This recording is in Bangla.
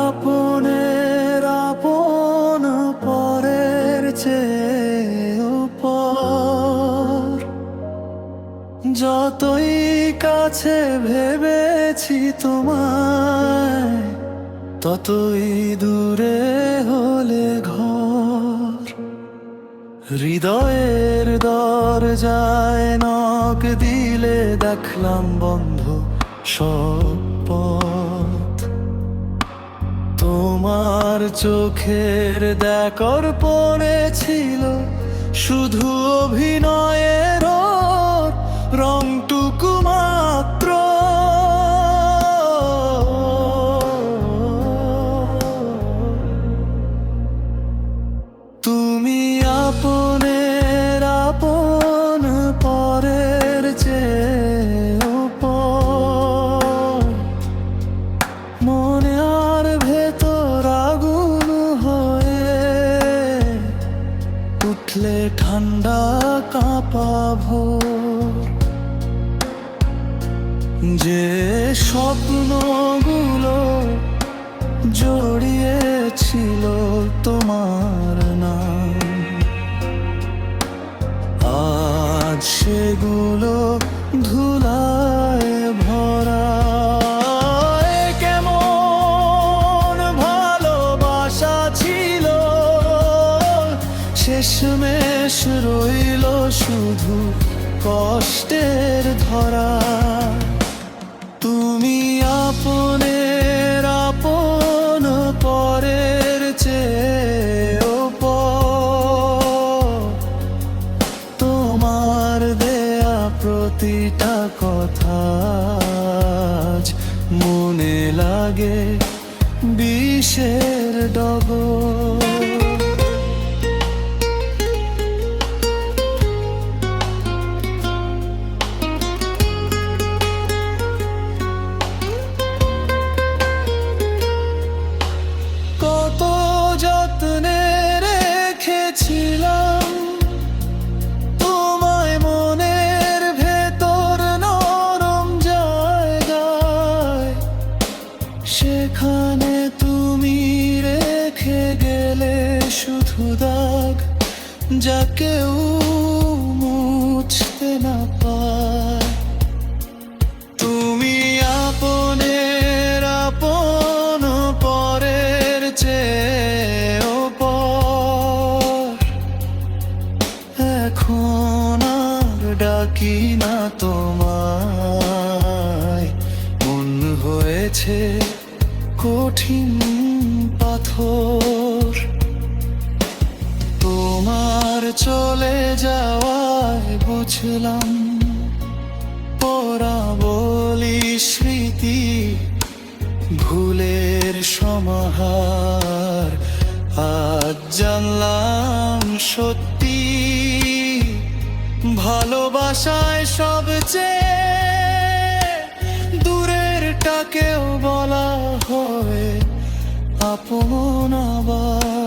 আপনের আপন পরের চেয়েও পর, যতই কাছে ভেবেছি তোমায় ততই দূরে হলে ঘর। হৃদয়ের দরজায় নখ দিলে দেখলাম বন্ধ সব পথ। তোমার চোখের দেখার পরে ছিল শুধু অভিনয়ের রংটুকু মাত্র। তুমি আপনের আপন পরের চেয়েও পর, মনে আর ভেতর আগুন হয়ে উঠলে ঠান্ডা কাঁপা ভোর। যে স্বপ্নগুলো জড়িয়েছিল তোমার নাম, আজ সেগুলো ধুলায় ভরা। কেমন ভালোবাসা ছিল, শেষমেশ রইল শুধু কষ্টের ধরা। তুমি আপনের আপন পরের চেয়েও পর, তোমার দেয়া প্রতিটা কথা আজ মনে লাগে বিষের ডগর। কত যত্নে রেখেছিলাম তোমায় মনের ভেতর নরম জায়গায়, সেখানে তুমি রেখে গেলে শুধু দাগ যা কেউ মুছতে না পায়। তুমি আপনের আপন পরের চেয়েও পর, এখন আর ডাকি না তোমায়। মন হয়েছে কঠিন পাথর, তোমার চলে যাওয়ায় বুঝলাম পরা বলি স্মৃতি ভুলের সমাহার। আজ জানলাম সত্যি, ভালোবাসায় সবচেয়ে দূরেরটাকেও বলা হয় আপন আবার।